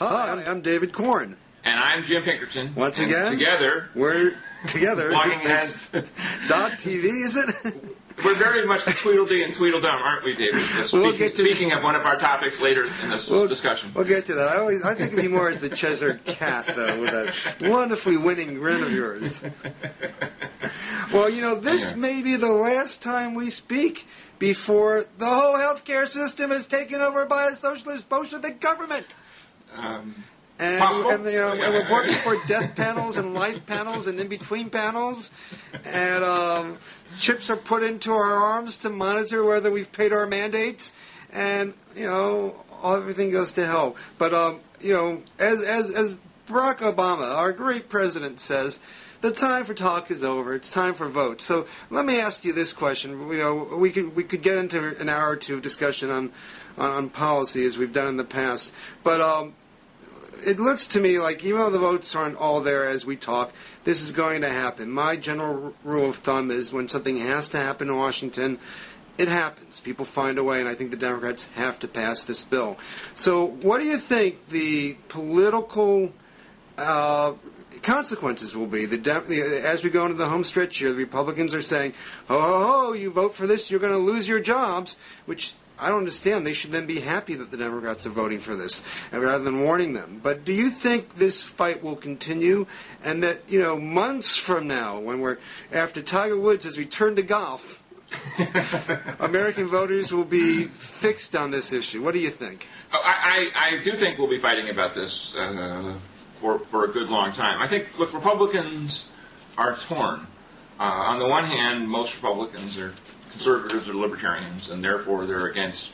Hi, I'm David Korn. And I'm Jim Pinkerton. Once again, we're together. Talking Heads. .tv, is it? We're very much the Tweedledee and Tweedledum, aren't we, David? Speaking of one of our topics later in this discussion. We'll get to that. I think of you more as the Cheshire Cat, though, with that wonderfully winning grin of yours. Well, this may be the last time we speak before the whole healthcare system is taken over by a socialist Bolshevik government. And we're working for death panels and life panels and in-between panels. And chips are put into our arms to monitor whether we've paid our mandates. And, everything goes to hell. But, as Barack Obama, our great president, says, the time for talk is over. It's time for votes. So let me ask you this question. We could get into an hour or two of discussion on policy as we've done in the past. But it looks to me like even though the votes aren't all there as we talk, this is going to happen. My general rule of thumb is when something has to happen in Washington, it happens. People find a way, and I think the Democrats have to pass this bill. So what do you think the political consequences will be? As we go into the home stretch here, the Republicans are saying, oh, you vote for this, you're going to lose your jobs, which I don't understand. They should then be happy that the Democrats are voting for this, rather than warning them. But do you think this fight will continue, and that, months from now, when we're after Tiger Woods has returned to golf, American voters will be fixed on this issue? What do you think? I do think we'll be fighting about this for a good long time. I think, look, Republicans are torn. On the one hand, most Republicans are conservatives or libertarians, and therefore they're against,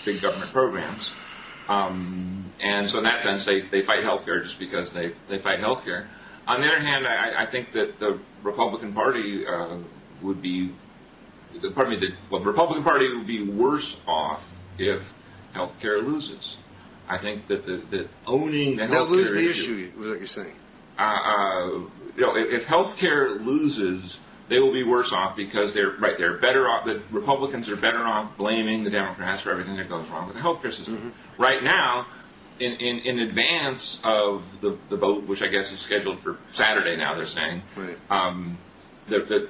big government programs. And so in that sense, they fight healthcare just because they fight healthcare. On the other hand, I think that the Republican Party would be, the Republican Party would be worse off if healthcare loses. I think that that owning the healthcare they'll lose the issue, is what you're saying. If healthcare loses, they will be worse off because they're better off. The Republicans are better off blaming the Democrats for everything that goes wrong with the healthcare system. Mm-hmm. Right now, in advance of the vote, which I guess is scheduled for Saturday now, they're saying, right. The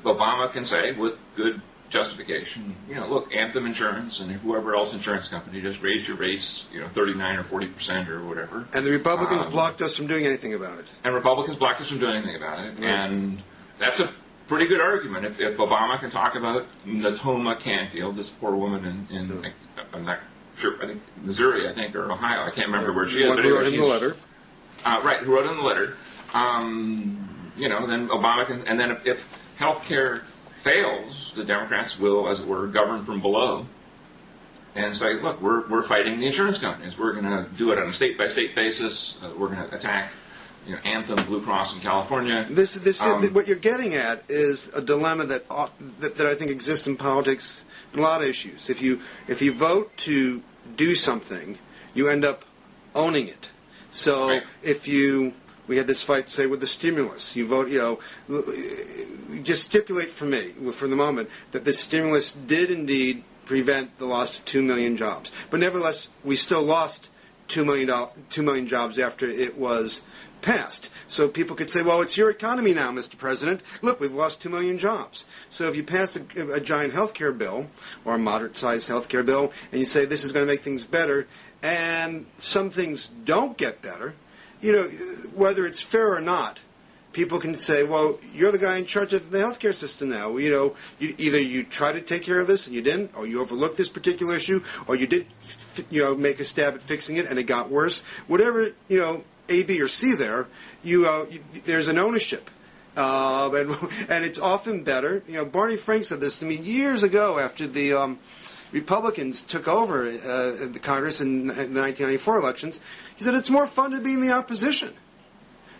Obama can say with good justification, look, Anthem Insurance and whoever else insurance company just raise your rates, 39 or 40% or whatever. And the Republicans blocked us from doing anything about it. And Republicans blocked us from doing anything about it. Right. And that's a pretty good argument. If Obama can talk about Natoma Canfield, this poor woman in I'm not sure, I think Missouri, or Ohio, I can't remember where she is. Who wrote in the letter. Right, who wrote in the letter. Then Obama can, and then if health care fails, the Democrats will, as it were, govern from below and say, look, we're fighting the insurance companies. We're going to do it on a state-by-state basis. We're going to attack Anthem, Blue Cross in California. This what you're getting at is a dilemma that I think exists in politics in a lot of issues. If you vote to do something, you end up owning it. So right. We had this fight, say, with the stimulus. You vote, just stipulate for the moment, that the stimulus did indeed prevent the loss of 2 million jobs. But nevertheless, we still lost 2 million jobs after it was passed. So people could say, well, it's your economy now, Mr. President. Look, we've lost 2 million jobs. So if you pass a giant health care bill, or a moderate-sized health care bill, and you say this is going to make things better, and some things don't get better, whether it's fair or not, people can say, well, you're the guy in charge of the healthcare system now. Either you try to take care of this and you didn't, or you overlooked this particular issue, or you did, make a stab at fixing it and it got worse. Whatever, A, B, or C there, there's an ownership. And it's often better. Barney Frank said this to me years ago after the Republicans took over the Congress in the 1994 elections. He said it's more fun to be in the opposition.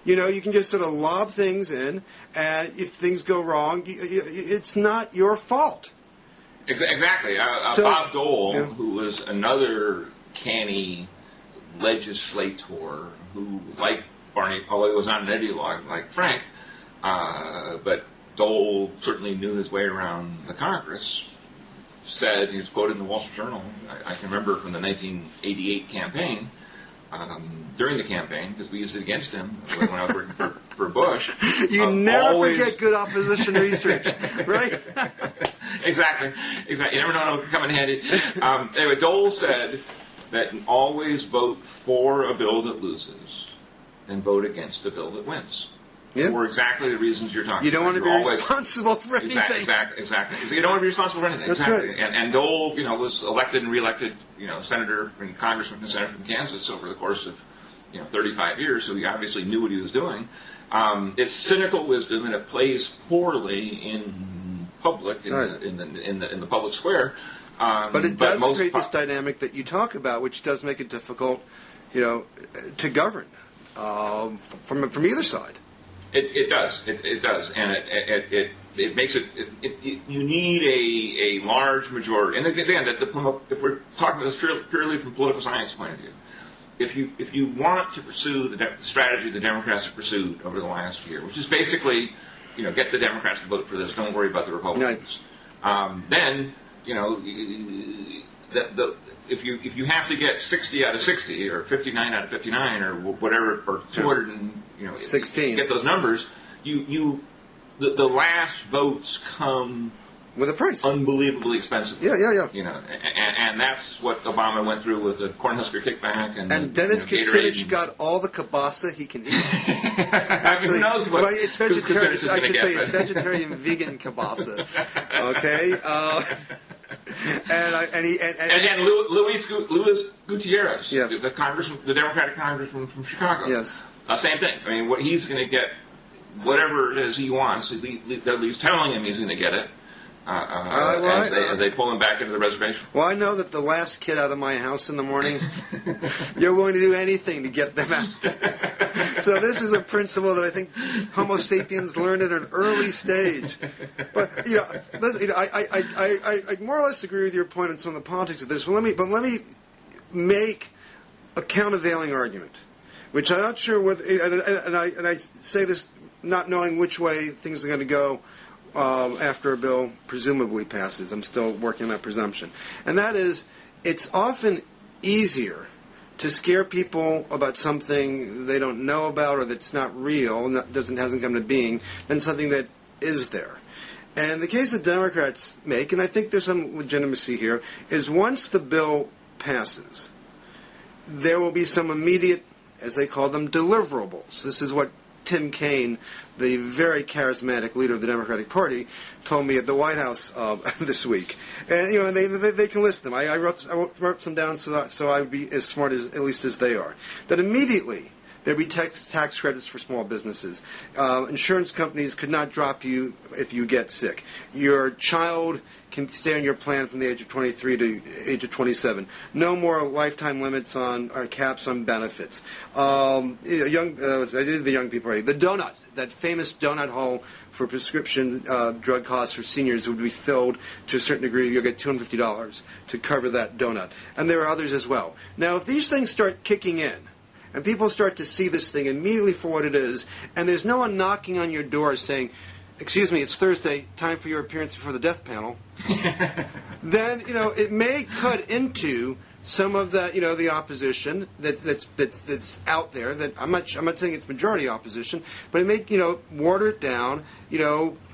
You can just sort of lob things in, and if things go wrong, it's not your fault. Exactly. Bob Dole, who was another canny legislator who, like Barney, although he was not an ideologue like Frank, but Dole certainly knew his way around the Congress, said, he was quoted in the Wall Street Journal, I can remember from the 1988 campaign, during the campaign, because we used it against him when I was working for Bush. You never forget good opposition research, right? Exactly. You never know what will come in handy. Anyway, Dole said that always vote for a bill that loses and vote against a bill that wins. Yeah. For exactly the reasons you're talking about. You don't want to be responsible for anything. Exactly. So you don't want to be responsible for anything. That's exactly. right. And Dole, was elected and reelected, senator and congressman and senator from Kansas over the course of, 35 years. So he obviously knew what he was doing. It's cynical wisdom, and it plays poorly in public, in the public square. But it does create this dynamic that you talk about, which does make it difficult, to govern from either side. It does, and it makes it. You need a large majority, and again, if we're talking about this purely from political science point of view, if you want to pursue the strategy the Democrats have pursued over the last year, which is basically, get the Democrats to vote for this, don't worry about the Republicans, then if you have to get 60 out of 60 or 59 out of 59 or whatever, or 216 get those numbers, the last votes come with a price, unbelievably expensive. Yeah. And that's what Obama went through with the Cornhusker kickback and Dennis Kucinich got all the kielbasa he can eat. Actually, who knows what it's vegetarian. I should say it's vegetarian vegan kielbasa. Okay. And Luis Gutierrez, yes. the Democratic congressman from Chicago. Yes. Same thing. I mean, what he's going to get, whatever it is he wants, at least telling him he's going to get it. As they pull him back into the reservation. Well, I know that the last kid out of my house in the morning, you're willing to do anything to get them out. So this is a principle that I think Homo sapiens learned at an early stage. But I more or less agree with your point on some of the politics of this. But let me make a countervailing argument, which I'm not sure whether, and I say this not knowing which way things are going to go. After a bill presumably passes. I'm still working on that presumption. And that is, it's often easier to scare people about something they don't know about or that's not real, hasn't come to being, than something that is there. And the case that Democrats make, and I think there's some legitimacy here, is once the bill passes, there will be some immediate, as they call them, deliverables. This is what Tim Kaine, the very charismatic leader of the Democratic Party, told me at the White House this week. And they can list them. I wrote some down so I would be as smart as at least as they are. That immediately there'd be tax credits for small businesses. Insurance companies could not drop you if you get sick. Your child can stay on your plan from the age of 23 to age of 27. No more lifetime limits on or caps on benefits. I did the young people already. The donut, that famous donut hole for prescription drug costs for seniors would be filled to a certain degree. You'll get $250 to cover that donut. And there are others as well. Now, if these things start kicking in, and people start to see this thing immediately for what it is, and there's no one knocking on your door saying, "Excuse me, it's Thursday, time for your appearance before the death panel," then, it may cut into some of that, the opposition that's out there. That I'm not saying it's majority opposition, but it may, water it down.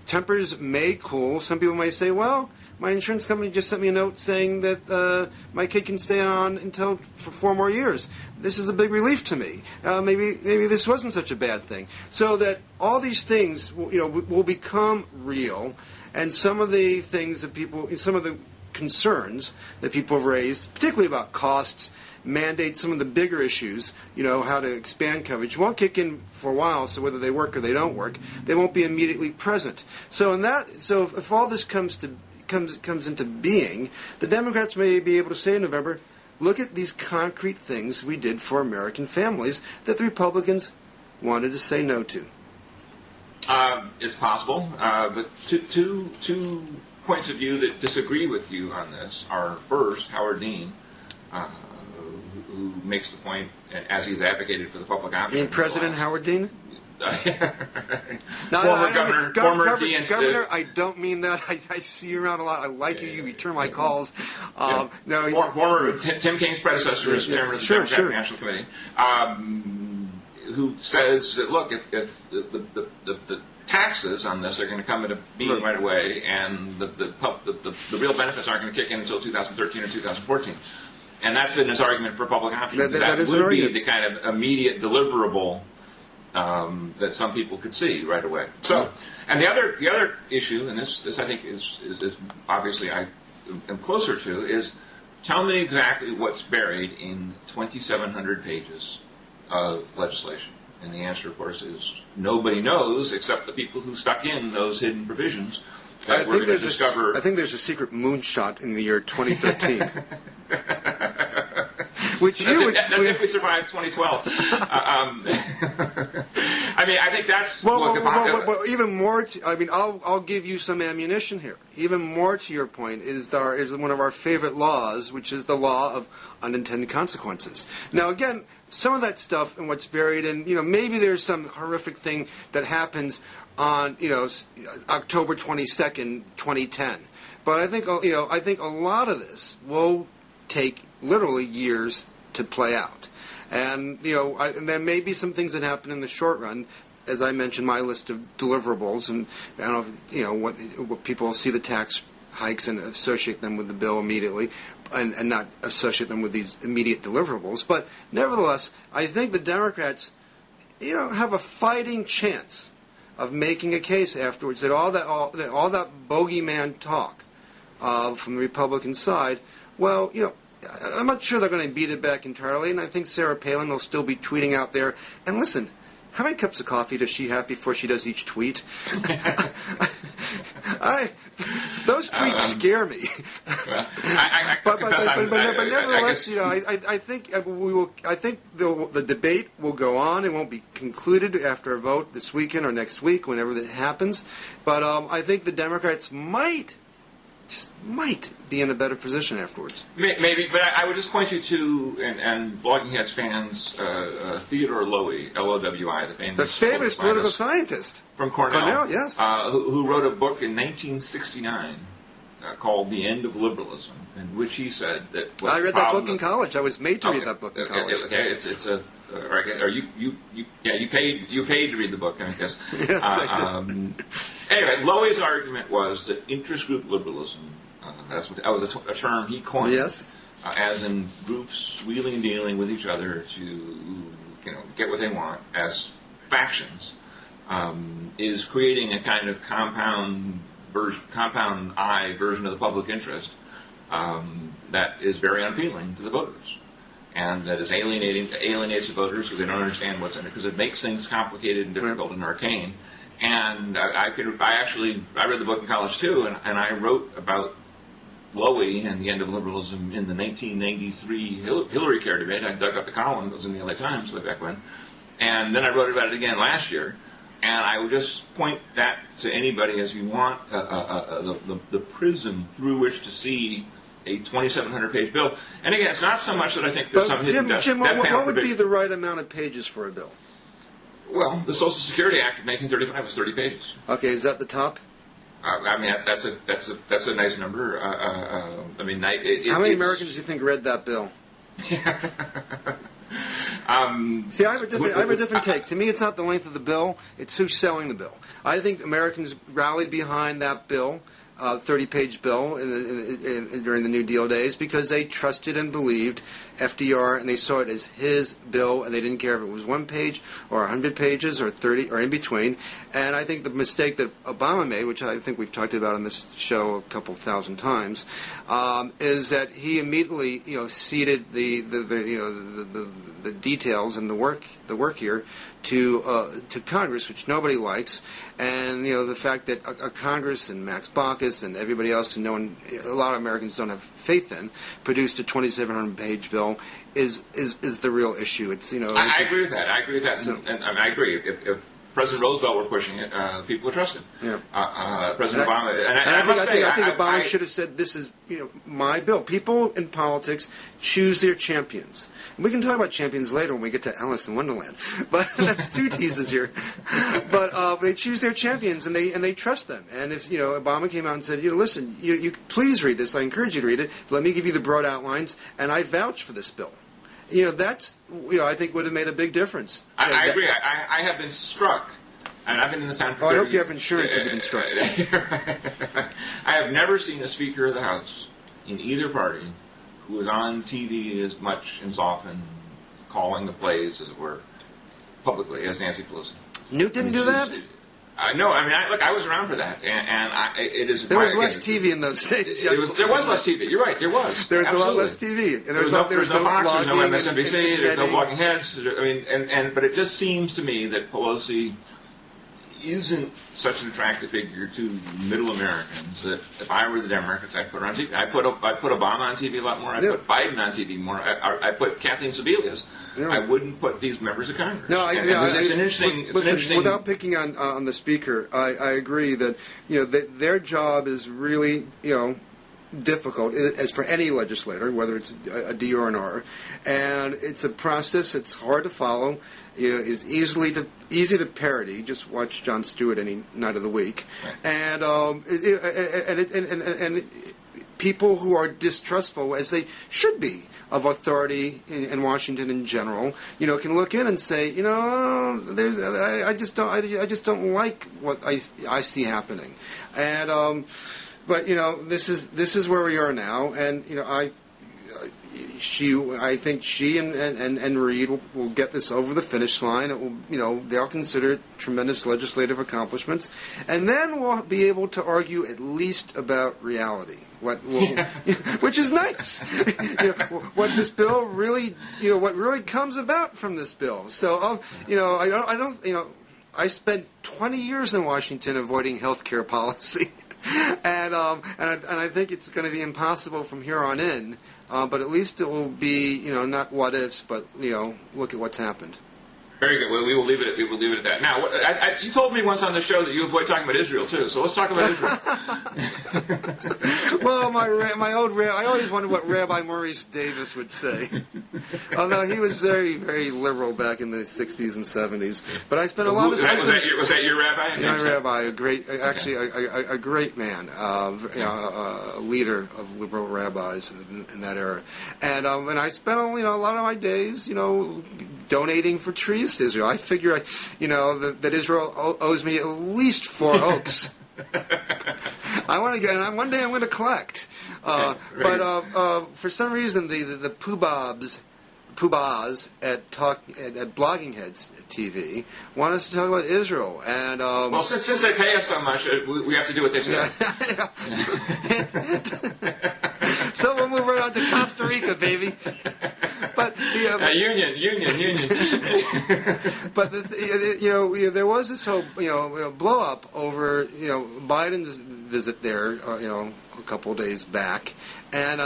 Tempers may cool. Some people may say, well, my insurance company just sent me a note saying that my kid can stay on for 4 more years. This is a big relief to me. Maybe this wasn't such a bad thing. So that all these things, will become real, and some of the things that some of the concerns that people have raised, particularly about costs, mandate, some of the bigger issues, how to expand coverage, won't kick in for a while. So whether they work or they don't work, they won't be immediately present. So if all this comes into being, the Democrats may be able to say in November, look at these concrete things we did for American families that the Republicans wanted to say no to. It's possible, but two points of view that disagree with you on this are, first, Howard Dean, who makes the point, as he's advocated for the public option. You mean President Howard Dean? Former DNC. Governor, I don't mean that. I see you around a lot. I like you. You return my calls. Former Tim Kaine's predecessor is chairman of the Democratic National Committee, who says that, look, if the taxes on this are going to come at a beam right away, and the real benefits aren't going to kick in until 2013 or 2014. And that's been his argument for public options. That would be the kind of immediate deliverable that some people could see right away. So, and the other issue, and this I think is obviously I am closer to, is tell me exactly what's buried in 2,700 pages of legislation. And the answer, of course, is nobody knows except the people who stuck in those hidden provisions that we're going to discover. I think there's a secret moonshot in the year 2013. Which that's if we survive 2012. I mean, I think that's... Well, even more... I'll give you some ammunition here. Even more to your point is one of our favorite laws, which is the law of unintended consequences. Now, again, some of that stuff and what's buried in, maybe there's some horrific thing that happens on, October 22nd, 2010. But I think a lot of this will take literally years to play out. And, and there may be some things that happen in the short run. As I mentioned, my list of deliverables, and I don't know if, what people see the tax hikes and associate them with the bill immediately, and not associate them with these immediate deliverables. But nevertheless, I think the Democrats, have a fighting chance of making a case afterwards that all that bogeyman talk from the Republican side, well, I'm not sure they're going to beat it back entirely, and I think Sarah Palin will still be tweeting out there. And listen, how many cups of coffee does she have before she does each tweet? Those tweets scare me. Well, but nevertheless, I think we will. I think the debate will go on. It won't be concluded after a vote this weekend or next week, whenever that happens. But I think the Democrats might be in a better position afterwards. Maybe, but I would just point you to, and Blogging Heads fans, Theodore Lowy, L-O-W-I, the famous political scientist from Cornell, yes, who wrote a book in 1969 called The End of Liberalism, in which he said that... I read that book in college. I was made to read that book in college. Okay, it's a... Or you paid to read the book, I guess. Yes, anyway, Lowy's argument was that interest group liberalism, that was a term he coined, yes, as in groups wheeling and dealing with each other to get what they want as factions, is creating a kind of compound eye version of the public interest that is very unappealing to the voters. And that is alienates the voters because they don't understand what's in it, because it makes things complicated and difficult and arcane. And I read the book in college too, and I wrote about Lowy and the end of liberalism in the 1993 Hillary Care debate. I dug up the column that was in the LA Times way back when, and then I wrote about it again last year. And I would just point that to anybody as you want the prism through which to see a 2,700-page bill. And again, it's not so much that I think there's some hidden Jim, what would be the right amount of pages for a bill? Well, the Social Security Act of 1935 was 30 pages. Okay, is that the top? That's a nice number. How many Americans do you think read that bill? See, I have a different take. To me, it's not the length of the bill; it's who's selling the bill. I think Americans rallied behind that bill, 30-page bill during the New Deal days, because they trusted and believed FDR, and they saw it as his bill, and they didn't care if it was 1 page or 100 pages or 30 or in between. And I think the mistake that Obama made, which I think we've talked about on this show a couple thousand times, is that he immediately ceded the details and the work here to Congress, which nobody likes, and the fact that a Congress and Max Baucus and everybody else who a lot of Americans don't have faith in, produced a 2,700-page bill is the real issue. It's I agree with that. So, and I agree. If President Roosevelt were pushing it, people would trust him. Yeah. President Obama, and I think Obama should have said, "This is my bill." People in politics choose their champions. We can talk about champions later when we get to Alice in Wonderland, but that's two teases here. But they choose their champions and they trust them. And if Obama came out and said, "Listen, you please read this. I encourage you to read it. Let me give you the broad outlines, and I vouch for this bill." That's I think would have made a big difference. I agree. I have been struck, and I've been in this town for 30 years. I hope you years. have insurance if you've been struck. I have never seen a Speaker of the House in either party who was on TV as much and as often calling the plays, as it were, publicly as Nancy Pelosi. Newt didn't do that? No, I was around for that, and it is. There was less TV in those states. There was less TV. You're right. There was. There was a lot less TV. And there was no Fox. There's no MSNBC. There's no blogging heads. But it just seems to me that Pelosi isn't such an attractive figure to middle Americans that if I were the Democrats, I'd put her on TV. I put Obama on TV a lot more. I put Biden on TV more. I put Kathleen Sebelius. Yeah. I wouldn't put these members of Congress. No, it's an interesting. Without picking on the speaker, I agree that their job is really difficult as for any legislator, whether it's a D or an R, and it's a process. It's hard to follow. Is easy to parody. Just watch Jon Stewart any night of the week, and people who are distrustful, as they should be, of authority in Washington in general, can look in and say, I just don't like what I see happening, and but this is where we are now, and I think she and Reid will get this over the finish line. It will, they'll consider it tremendous legislative accomplishments, and then we'll be able to argue at least about reality, which is nice. What this bill really, what really comes about from this bill. So, I spent 20 years in Washington avoiding health care policy. And I think it's going to be impossible from here on in. But at least it will be, not what ifs, but look at what's happened. Very good. Well, we will leave it at that. Now, you told me once on the show that you avoid talking about Israel too. So let's talk about Israel. Well, my old I always wondered what Rabbi Maurice Davis would say. Although he was very, very liberal back in the 60s and 70s. But I spent a lot of time. Was that your rabbi? My rabbi, a great man, a leader of liberal rabbis in that era. And I spent a lot of my days, donating for trees to Israel. I figure, that Israel owes me at least 4 oaks. I want to get, and one day I'm going to collect. But for some reason, the poobahs at Blogging Heads TV want us to talk about Israel. And well, since they pay us so much, we have to do what they say. So we'll move right on to Costa Rica, baby. But union. But there was this whole blow up over Biden's visit there a couple of days back, and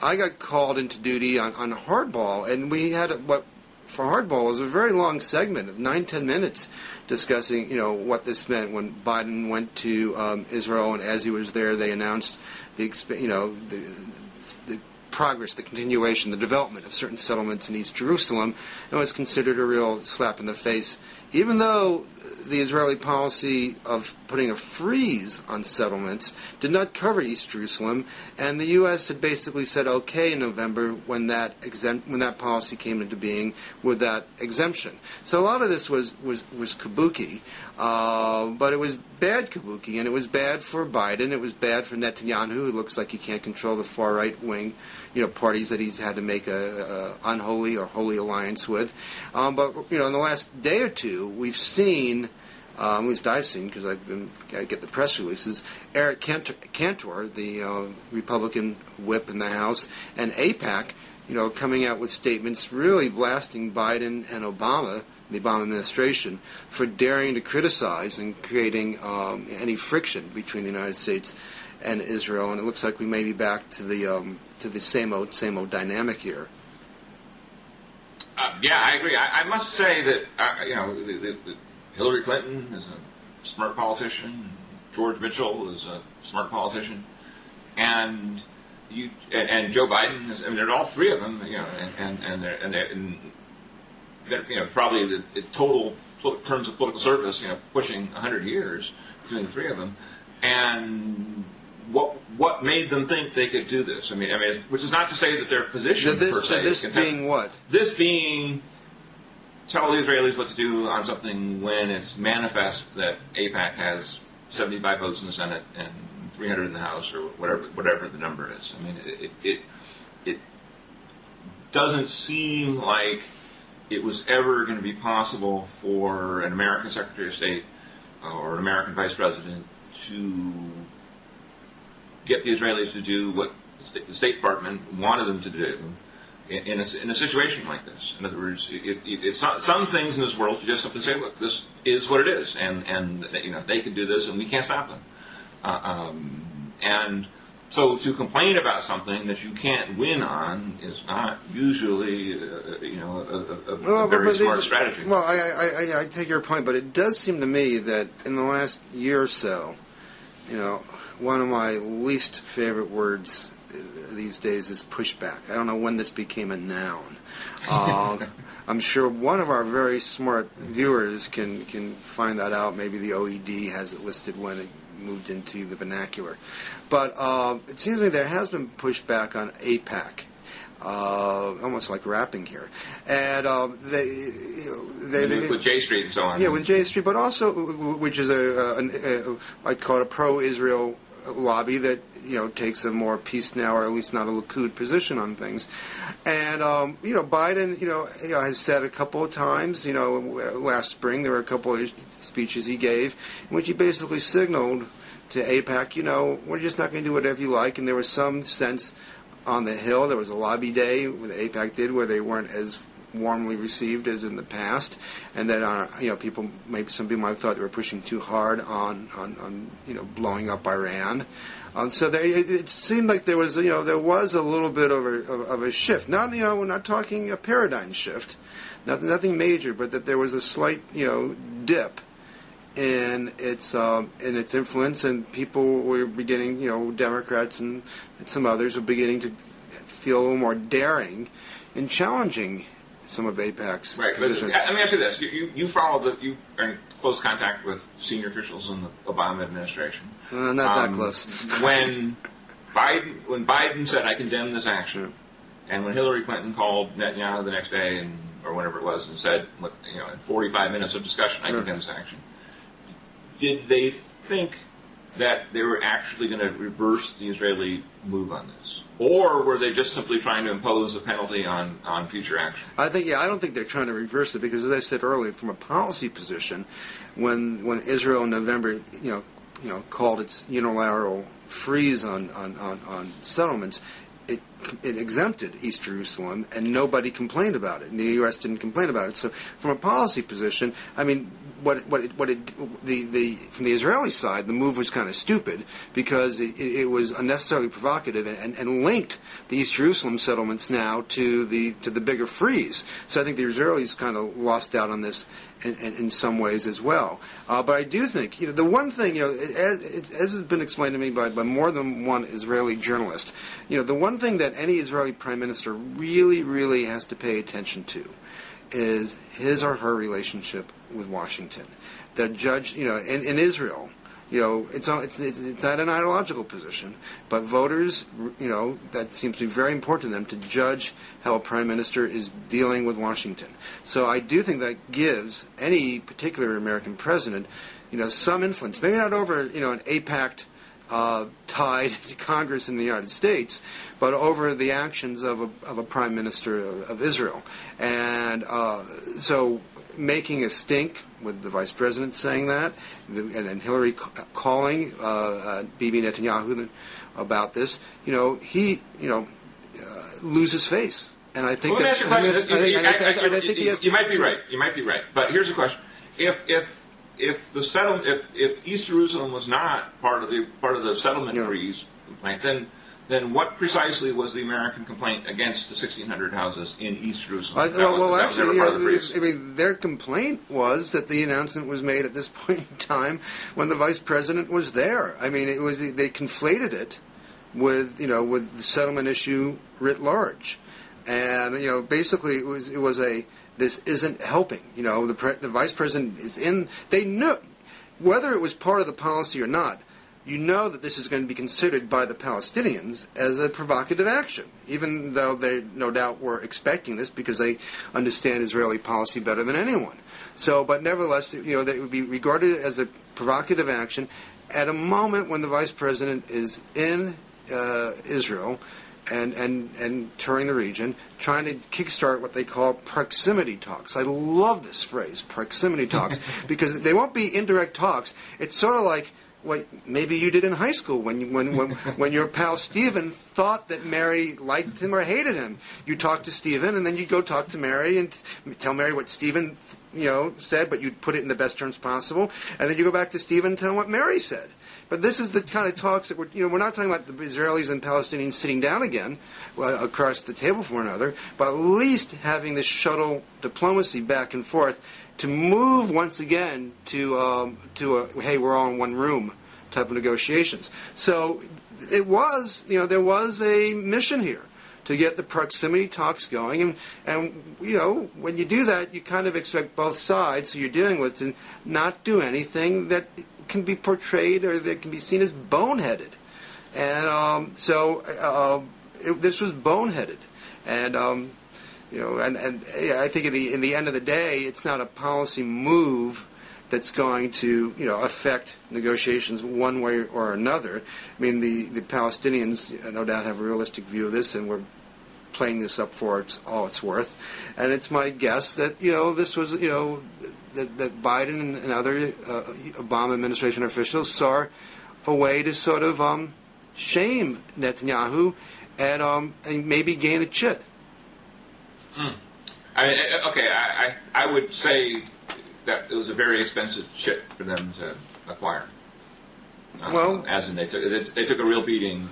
I got called into duty on Hardball, and we had what for Hardball was a very long segment of 9-10 minutes discussing what this meant when Biden went to Israel, and as he was there, they announced the progress, the continuation, the development of certain settlements in East Jerusalem, and was considered a real slap in the face, even though the Israeli policy of putting a freeze on settlements did not cover East Jerusalem, and the U.S. had basically said okay in November when that policy came into being with that exemption. So a lot of this was kabuki, but it was bad kabuki, and it was bad for Biden. It was bad for Netanyahu, who looks like he can't control the far right wing, parties that he's had to make a unholy or holy alliance with. But in the last day or two, we've seen, at least I've seen, because I get the press releases, Eric Cantor, the Republican whip in the House, and AIPAC, coming out with statements really blasting Biden and Obama, the Obama administration, for daring to criticize and creating any friction between the United States and Israel. And it looks like we may be back to the same old dynamic here. Yeah, I agree. I must say that Hillary Clinton is a smart politician. George Mitchell is a smart politician, and Joe Biden is. I mean, they're all three of them. You know, and they're you know, probably the total terms of political service, you know, pushing 100 years between the three of them. And what made them think they could do this? I mean, which is not to say that their position per se. This being what? This being tell the Israelis what to do on something when it's manifest that AIPAC has 75 votes in the Senate and 300 in the House, or whatever the number is. I mean, it doesn't seem like it was ever going to be possible for an American Secretary of State or an American Vice President to get the Israelis to do what the State Department wanted them to do in a situation like this. In other words, it's some things in this world you just simply say, look, this is what it is, and you know, they can do this, and we can't stop them. And so to complain about something that you can't win on is not usually, a very smart strategy. Well, I take your point, but it does seem to me that in the last year or so, you know, one of my least favorite words these days is pushback. I don't know when this became a noun. I'm sure one of our very smart viewers can find that out. Maybe the OED has it listed when it moved into the vernacular. But it seems to me there has been pushback on AIPAC. Almost like rapping here. And with J Street and so on. Yeah, with J Street, but also, which is I call it a pro-Israel lobby that, you know, takes a more peace now, or at least not a Likud position on things. And, Biden, has said a couple of times, last spring there were a couple of speeches he gave in which he basically signaled to AIPAC, we're just not going to do whatever you like. And there was some sense on the Hill, there was a lobby day that AIPAC did where they weren't as warmly received as in the past, and that some people might have thought they were pushing too hard on blowing up Iran. So it seemed like there was a little bit of a shift. Not we're not talking a paradigm shift, nothing major, but that there was a slight dip in its influence, and people were beginning, Democrats and some others were beginning to feel a little more daring in challenging some of AIPAC's positions. But let me ask you this: you are in close contact with senior officials in the Obama administration. Not that close. When Biden said, "I condemn this action," and when Hillary Clinton called Netanyahu the next day or whatever it was and said, "Look, in 45 minutes of discussion, I condemn this action," did they think that they were actually going to reverse the Israeli move on this? Or were they just simply trying to impose a penalty on future action? I don't think they're trying to reverse it, because as I said earlier, from a policy position, when Israel in November, called its unilateral freeze on settlements, it exempted East Jerusalem, and nobody complained about it. And the U.S. didn't complain about it. So, from a policy position, I mean, from the Israeli side, the move was kind of stupid because it was unnecessarily provocative and linked the East Jerusalem settlements now to the bigger freeze. So I think the Israelis kind of lost out on this in some ways as well. But I do think the one thing as has been explained to me by more than one Israeli journalist, the one thing that any Israeli prime minister really, really has to pay attention to is his or her relationship with Washington. The judge, in Israel, it's not an ideological position, but voters, that seems to be very important to them to judge how a prime minister is dealing with Washington. So I do think that gives any particular American president, some influence. Maybe not over, an AIPAC tied to Congress in the United States, but over the actions of a prime minister of Israel. And so making a stink with the vice president saying that, and Hillary calling Bibi Netanyahu about this, he loses face. And I think that. Well, I think he has. You might be right. You might be right. But here's the question: if East Jerusalem was not part of the settlement freeze, then then what precisely was the American complaint against the 1,600 houses in East Jerusalem? Their complaint was that the announcement was made at this point in time when the vice president was there. I mean, they conflated it with the settlement issue writ large, and basically it was this isn't helping. The vice president is in. They knew whether it was part of the policy or not. That this is going to be considered by the Palestinians as a provocative action, even though they no doubt were expecting this because they understand Israeli policy better than anyone. So, but nevertheless, they would be regarded as a provocative action at a moment when the vice president is in Israel and touring the region, trying to kickstart what they call proximity talks. I love this phrase, proximity talks, because they won't be indirect talks. It's sort of like what maybe you did in high school when your pal Stephen thought that Mary liked him or hated him. You talk to Stephen, and then you go talk to Mary and tell Mary what Stephen said, but you'd put it in the best terms possible, and then you go back to Stephen and tell him what Mary said. But this is the kind of talks that we're not talking about the Israelis and Palestinians sitting down again across the table from one another, but at least having this shuttle diplomacy back and forth to move once again to a hey, we're all in one room type of negotiations. So it was, there was a mission here to get the proximity talks going, and when you do that, you kind of expect both sides who you're dealing with to not do anything that can be portrayed or that can be seen as boneheaded. And this was boneheaded, and I think in the end of the day, it's not a policy move that's going to affect negotiations one way or another. I mean, the Palestinians no doubt have a realistic view of this, and we're playing this up for all it's worth. And it's my guess that this was that Biden and other Obama administration officials saw a way to sort of shame Netanyahu and maybe gain a chit. I would say that it was a very expensive chit for them to acquire. As in they took a real beating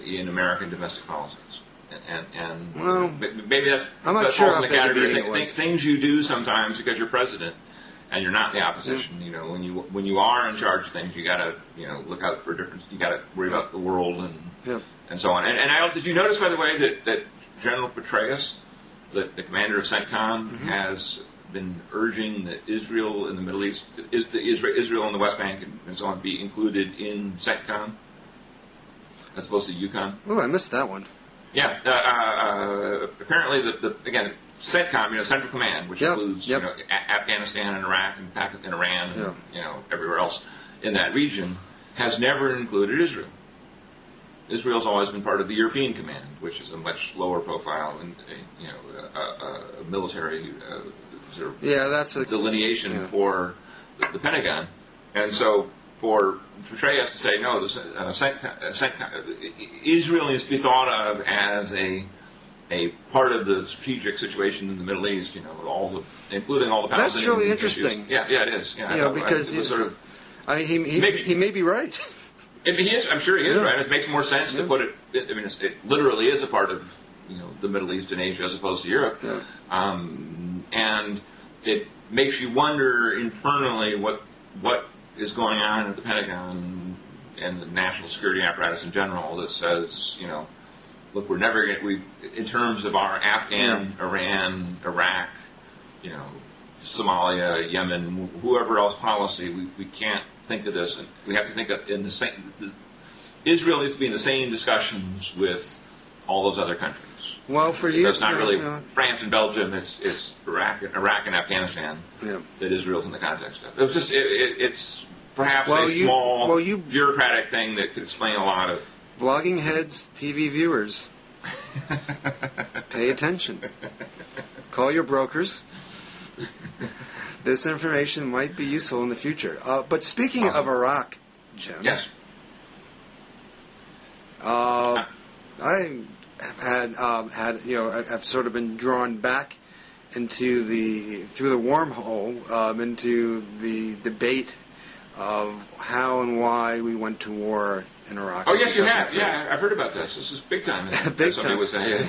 in American domestic politics, and maybe that's I'm not sure falls in the category. Things you do sometimes because you're president and you're not in the opposition. Yeah. When you are in charge of things, you got to look out for different. You got to worry about the world and so on. And did you notice, by the way, that General Petraeus, the commander of CENTCOM, has been urging that Israel in the Middle East, Israel in the West Bank and so on, be included in CENTCOM as opposed to EUCOM? Oh, I missed that one. Yeah. Apparently, again, CENTCOM, Central Command, which includes Afghanistan and Iraq and Pakistan and Iran and everywhere else in that region, has never included Israel. Israel's always been part of the European Command, which is a much lower profile and a military that's a delineation for the Pentagon. And so for Petraeus to say no, Israel needs to be thought of as a part of the strategic situation in the Middle East. Including all the Palestinian That's really interesting. Issues. Yeah, it is. Yeah, because he may be right. He is. I'm sure he is right. It makes more sense to put it. I mean, it literally is a part of the Middle East and Asia as opposed to Europe, and it makes you wonder internally what is going on at the Pentagon and the national security apparatus in general that says, look, we're never going to. In terms of our Afghan, Iran, Iraq, Somalia, Yemen, whoever else policy, we can't think of this, and we have to think of in the same. Israel needs to be in the same discussions with all those other countries. Well, for you, it's not really France and Belgium; it's Iraq and Afghanistan that Israel's in the context of. It's just it's perhaps small bureaucratic thing that could explain a lot of. Blogging heads, TV viewers, pay attention. Call your brokers. This information might be useful in the future. But speaking of Iraq, Jim. Yes. I have I've sort of been drawn back through the wormhole into the debate of how and why we went to war in Iraq. Oh, yes, you have. Yeah, I've heard about this. This is big time. Big somebody time. was saying.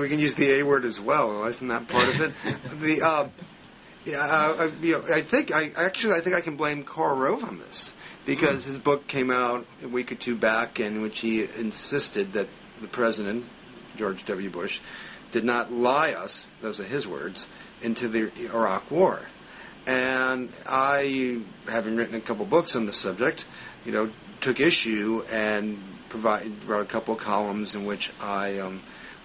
We can use the A word as well. Isn't that part of it? I think I can blame Carl Rove on this because his book came out a week or two back in which he insisted that the president, George W. Bush, did not lie us, those are his words, into the Iraq War. And I, having written a couple books on the subject, took issue and wrote a couple of columns in which I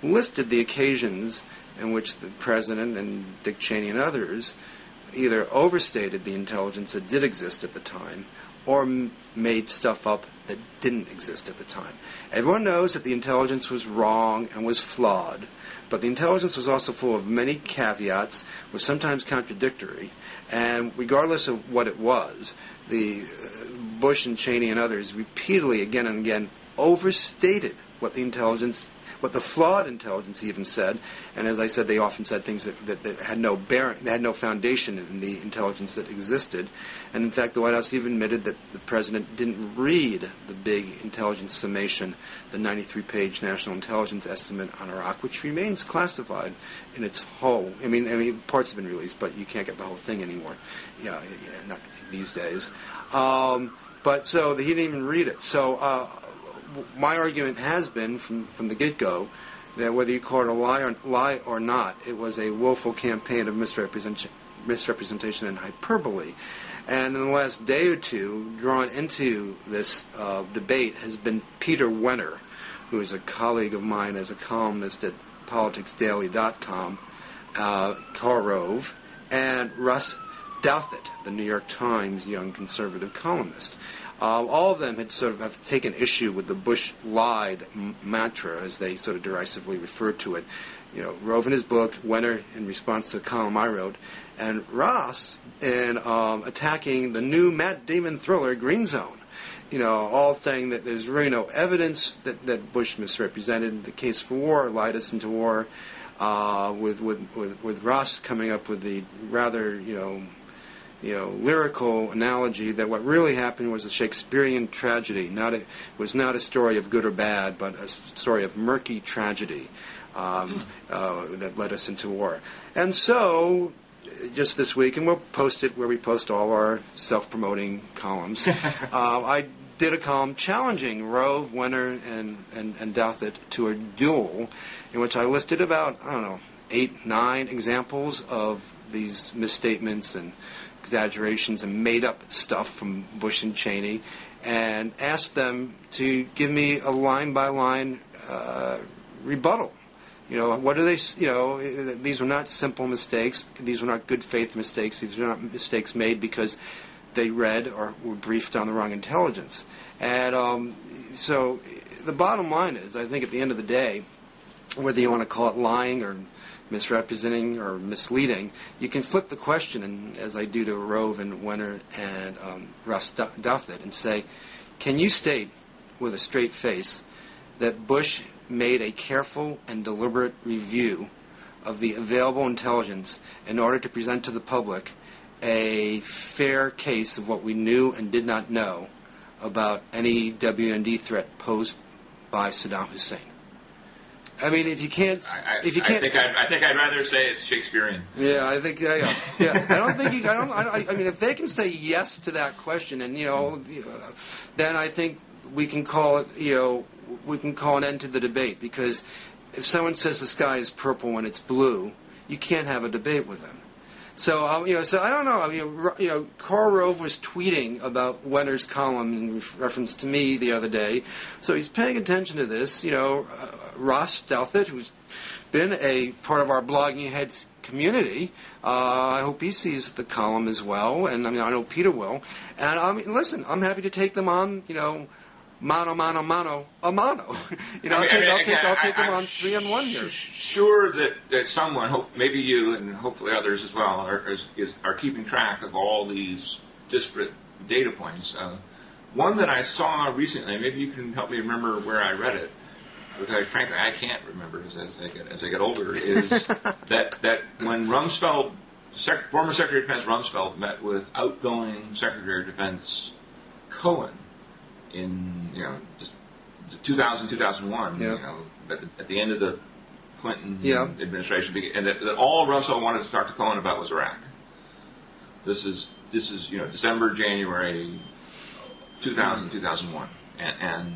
listed the occasions in which the president and Dick Cheney and others either overstated the intelligence that did exist at the time or made stuff up that didn't exist at the time. Everyone knows that the intelligence was wrong and was flawed, but the intelligence was also full of many caveats, was sometimes contradictory, and regardless of what it was, the Bush and Cheney and others repeatedly, again and again, overstated what the flawed intelligence even said, and as I said, they often said things that had no bearing, they had no foundation in the intelligence that existed, and in fact the White House even admitted that the president didn't read the big intelligence summation, the 93-page national intelligence estimate on Iraq, which remains classified in its whole. I mean, parts have been released, but you can't get the whole thing anymore. Yeah, not these days. But so he didn't even read it. So. My argument has been from the get-go that whether you call it a lie or not, it was a willful campaign of misrepresentation and hyperbole. And in the last day or two, drawn into this debate has been Peter Wenner, who is a colleague of mine as a columnist at politicsdaily.com, Carl Rove, and Russ Douthat, the New York Times young conservative columnist. All of them had sort of have taken issue with the Bush lied mantra, as they sort of derisively referred to it. Rove in his book, Wenner in response to a column I wrote, and Ross in attacking the new Matt Damon thriller Green Zone. All saying that there's really no evidence that Bush misrepresented the case for war, lied us into war. With Ross coming up with the rather lyrical analogy that what really happened was a Shakespearean tragedy. Was not a story of good or bad, but a story of murky tragedy that led us into war. And so, just this week, and we'll post it where we post all our self-promoting columns, I did a column challenging Rove, Wenner, and Douthat to a duel in which I listed about, 8, 9 examples of these misstatements and exaggerations and made-up stuff from Bush and Cheney, and asked them to give me a line-by-line rebuttal. What do they? These were not simple mistakes. These were not good faith mistakes. These were not mistakes made because they read or were briefed on the wrong intelligence. And so the bottom line is, I think at the end of the day, whether you want to call it lying or misrepresenting or misleading, you can flip the question, and as I do to Rove and Wenner and Russ Douthat, and say, can you state with a straight face that Bush made a careful and deliberate review of the available intelligence in order to present to the public a fair case of what we knew and did not know about any WMD threat posed by Saddam Hussein? I mean, if you can't, I think I'd rather say it's Shakespearean. Yeah, I think, yeah. I don't think I mean, if they can say yes to that question, and then I think we can call it, we can call an end to the debate. Because if someone says the sky is purple when it's blue, you can't have a debate with them. So, so I don't know. I mean, Carl Rove was tweeting about Wenner's column in reference to me the other day. So he's paying attention to this. Ross Douthat, who's been a part of our Blogging Heads community, I hope he sees the column as well. And I know Peter will. And listen, I'm happy to take them on, mano a mano. I'll take them on 3-on-1 here. Sure that someone, maybe you and hopefully others as well, are keeping track of all these disparate data points. One that I saw recently, maybe you can help me remember where I read it, because frankly I can't remember as I get older, is that when former Secretary of Defense Rumsfeld met with outgoing Secretary of Defense Cohen in just 2000, 2001. At the end of the Clinton administration, and that all Russell wanted to talk to Cohen about was Iraq. This is December, January 2000, 2001, and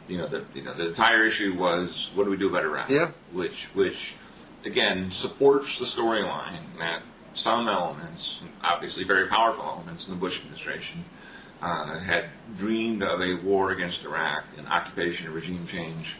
the entire issue was, what do we do about Iraq? Yeah. Which again supports the storyline that some elements, obviously very powerful elements in the Bush administration, had dreamed of a war against Iraq, an occupation, a regime change,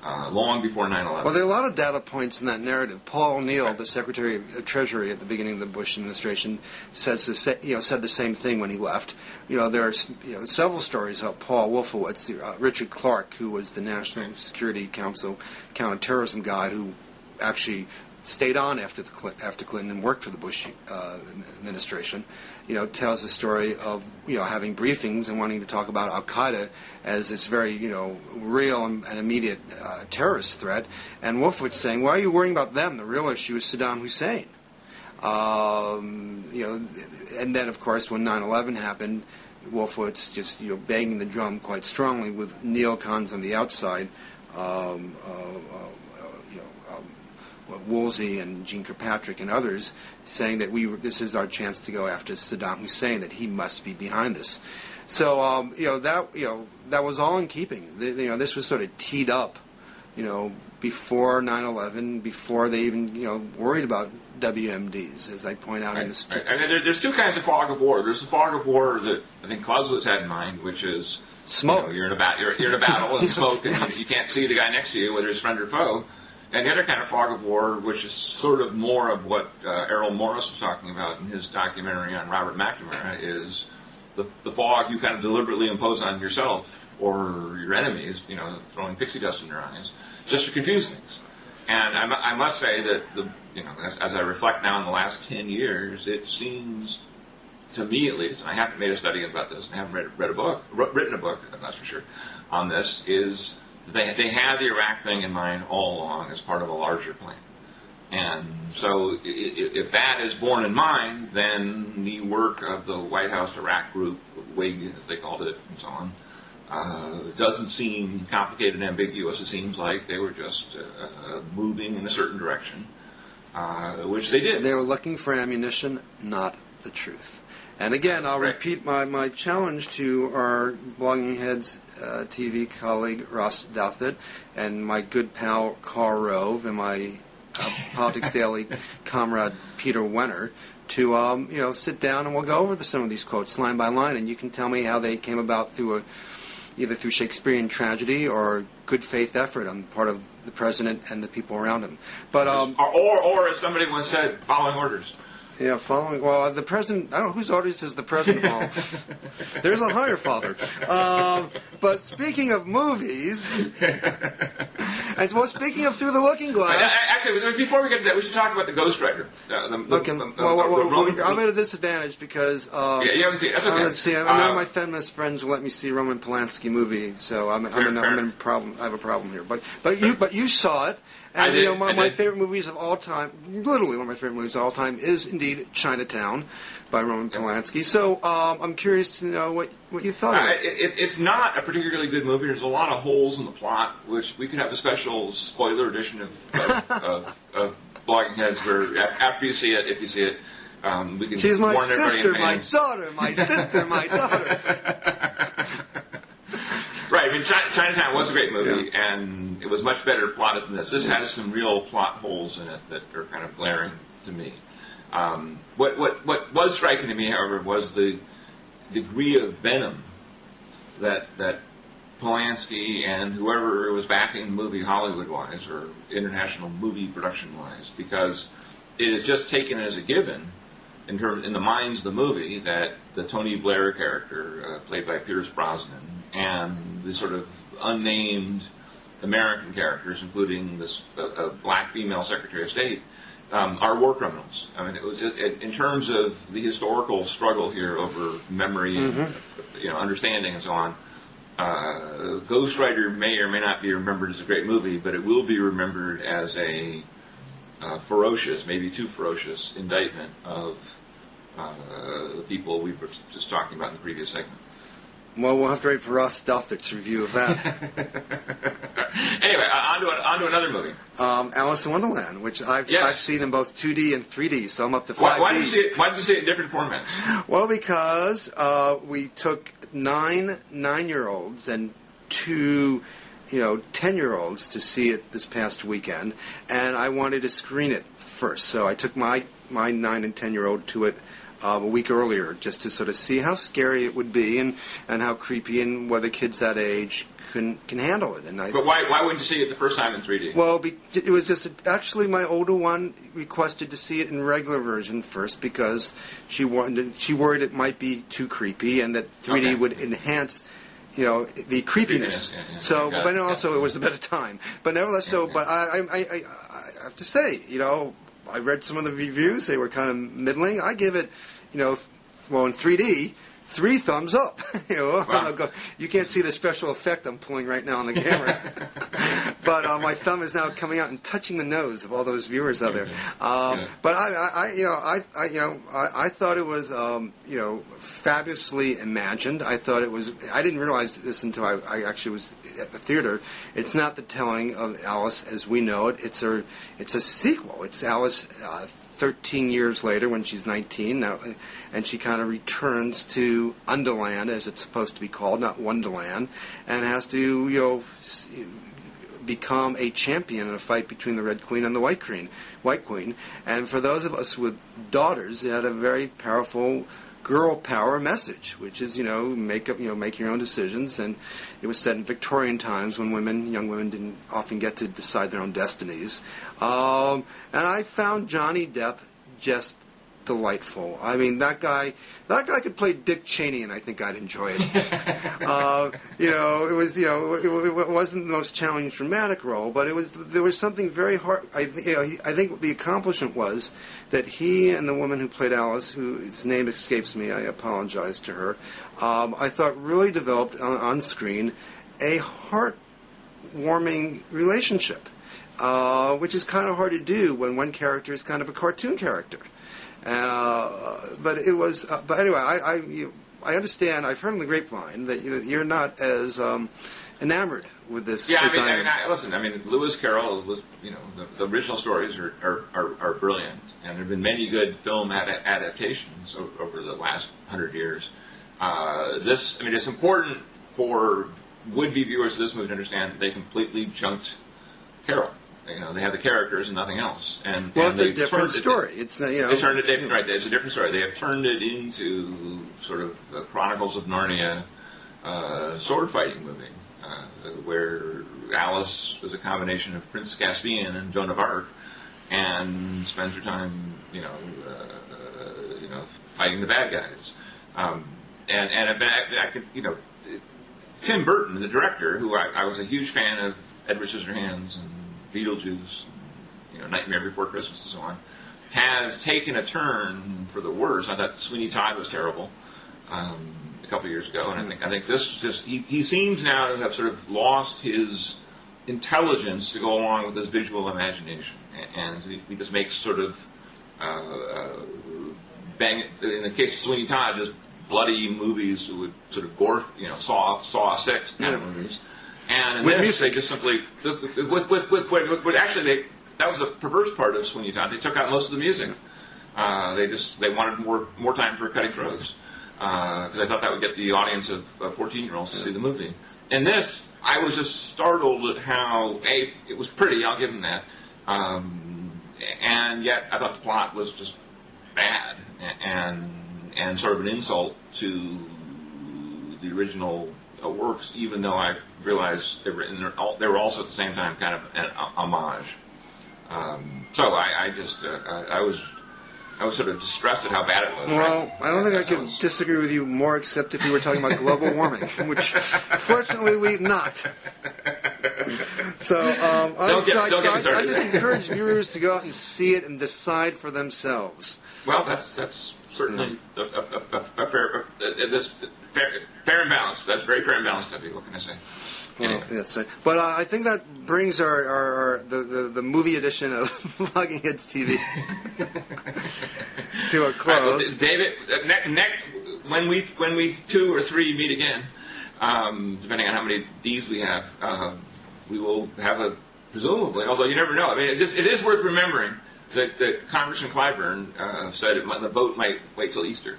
long before 9/11. Well, there are a lot of data points in that narrative. Paul O'Neill, the Secretary of Treasury at the beginning of the Bush administration, said the same thing when he left. There are several stories about Paul Wolfowitz, Richard Clark, who was the National Security Council counterterrorism guy, who actually stayed on after Clinton and worked for the Bush administration. Tells the story of having briefings and wanting to talk about Al Qaeda as this very real and immediate terrorist threat, and Wolfowitz saying, "Why are you worrying about them? The real issue is Saddam Hussein." And then of course when 9/11 happened, Wolfowitz just banging the drum quite strongly with neocons on the outside. Woolsey and Jean Kirkpatrick and others saying that this is our chance to go after Saddam Hussein, that he must be behind this. So that was all in keeping. This was sort of teed up, before 9/11, before they even worried about WMDs, as I point out in the story. And there's two kinds of fog of war. There's the fog of war that I think Clausewitz had in mind, which is smoke. You're in a battle and smoke, and you can't see the guy next to you, whether it's friend or foe. And the other kind of fog of war, which is sort of more of what Errol Morris was talking about in his documentary on Robert McNamara, is the fog you kind of deliberately impose on yourself or your enemies, throwing pixie dust in your eyes, just to confuse things. And I must say that as I reflect now on the last 10 years, it seems to me at least, and I haven't made a study about this, and I haven't written a book, I'm not for sure, on this, is they had the Iraq thing in mind all along as part of a larger plan. And so if that is borne in mind, then the work of the White House Iraq group, WIG as they called it, and so on, doesn't seem complicated and ambiguous. It seems like they were just moving in a certain direction, which they did. They were looking for ammunition, not the truth. And again, I'll repeat my challenge to our Blogging Heads TV colleague Ross Douthit and my good pal Carl Rove and my Politics Daily comrade Peter Wenner to sit down and we'll go over some of these quotes line by line, and you can tell me how they came about either through Shakespearean tragedy or good faith effort on the part of the president and the people around him. But or as somebody once said, following orders. Yeah, following. Well, the president. I don't know whose orders does the president follow. There's a higher father. But speaking of movies, and speaking of Through the Looking Glass. Actually, before we get to that, we should talk about the Ghostwriter. I'm at a disadvantage because you haven't seen it. That's okay. I haven't seen it. None of my feminist friends will let me see a Roman Polanski movie, so I'm in a problem. I have a problem here. But you saw it. And my favorite movies of all time, literally one of my favorite movies of all time, is indeed Chinatown by Roman Polanski. So I'm curious to know what you thought of it. It's not a particularly good movie. There's a lot of holes in the plot, which we could have a special spoiler edition of Blogging Heads where after you see it, if you see it, we can She's my warn sister, everybody my sister, my daughter. Right, I mean, Chinatown was a great movie, and it was much better plotted than this. This has some real plot holes in it that are kind of glaring to me. What was striking to me, however, was the degree of venom that Polanski and whoever was backing the movie Hollywood-wise or international movie production-wise, because it is just taken as a given in the minds of the movie that the Tony Blair character, played by Pierce Brosnan, and the sort of unnamed American characters, including this black female Secretary of State, are war criminals. I mean, it was just, in terms of the historical struggle here over memory and understanding and so on. Ghostwriter may or may not be remembered as a great movie, but it will be remembered as a ferocious, maybe too ferocious, indictment of the people we were just talking about in the previous segment. Well, we'll have to wait for Ross Douthat's review of that. Anyway, on to another movie. Alice in Wonderland, which I've seen in both 2D and 3D, so I'm up to 5D. Why did you see it in different formats? Well, because we took 9-year-olds and 2 10-year-olds to see it this past weekend, and I wanted to screen it first. So I took my 9 and 10-year-old to it a week earlier, just to sort of see how scary it would be and how creepy, and whether kids that age can handle it. But why wouldn't you see it the first time in 3D? Well, it was just actually my older one requested to see it in regular version first because she worried it might be too creepy and that 3D would enhance the creepiness. Yeah. So, but also it was a better time. But nevertheless, but I have to say, I read some of the reviews. They were kind of middling. I give it, in 3D, 3 thumbs up. Wow. You can't see the special effect I'm pulling right now on the camera, but my thumb is now coming out and touching the nose of all those viewers out there. But I thought it was, fabulously imagined. I thought it was. I didn't realize this until I actually was at the theater. It's not the telling of Alice as we know it. It's a sequel. It's Alice 13 years later when she's 19 now, and she kind of returns to Underland, as it's supposed to be called, not Wonderland, and has to become a champion in a fight between the Red Queen and the White Queen. And for those of us with daughters, it had a very powerful girl power message, which is make your own decisions. And it was set in Victorian times when young women didn't often get to decide their own destinies. And I found Johnny Depp just delightful. I mean, that guy could play Dick Cheney, and I think I'd enjoy it. It wasn't the most challenging dramatic role, but there was something very hard. I think the accomplishment was that he and the woman who played Alice, whose name escapes me, I apologize to her, I thought really developed on screen a heartwarming relationship, which is kind of hard to do when one character is kind of a cartoon character. But it was. But anyway, I understand. I've heard on the grapevine that you're not as enamored with this. Yeah, listen. Lewis Carroll was. The original stories are brilliant, and there have been many good film adaptations over the last 100 years. It's important for would-be viewers of this movie to understand that they completely junked Carroll. They have the characters and nothing else. It's a different story. It's they turned it right. It's a different story. They have turned it into sort of the Chronicles of Narnia sword fighting movie, where Alice is a combination of Prince Caspian and Joan of Arc, and spends her time, fighting the bad guys. Tim Burton, the director, who I was a huge fan of Edward Scissorhands and Beetlejuice, Nightmare Before Christmas, and so on, has taken a turn for the worse. I thought Sweeney Todd was terrible a couple of years ago, and I think this just he seems now to have sort of lost his intelligence to go along with his visual imagination, and he just makes sort of in the case of Sweeney Todd, just bloody movies with sort of gore, Saw 6 kind of movies. And in this, they just simply, actually, that was a perverse part of Sweeney Todd. They took out most of the music. They wanted more time for cutting throats, because I thought that would get the audience of 14-year-olds to see the movie. In this, I was just startled at how, it was pretty, I'll give them that, and yet I thought the plot was just bad, and sort of an insult to the original works, even though I realized they were also at the same time kind of an homage. So I was sort of distressed at how bad it was. Well, I don't think I could disagree with you more, except if you were talking about global warming, which fortunately we've not. So I just encourage viewers to go out and see it and decide for themselves. Well, that's certainly fair and balanced. That's very fair and balanced of you. What can I say? Well, that's right. But I think that brings the movie edition of Vlogging Heads TV to a close. Well, David, when we 2 or 3 meet again, depending on how many D's we have, we will have presumably, although you never know. I mean, it is worth remembering that Congressman Clyburn said the vote might wait till Easter.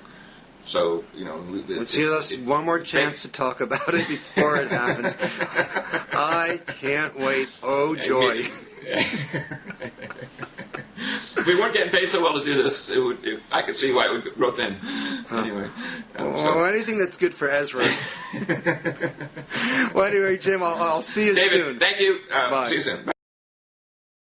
So, let's give us one more chance to talk about it before it happens. I can't wait. Oh, joy. If we weren't getting paid so well to do this, I could see why it would grow thin. Anyway. Anything that's good for Ezra. Well, anyway, Jim, I'll see you David, soon. Thank you. Bye. See you soon. Bye.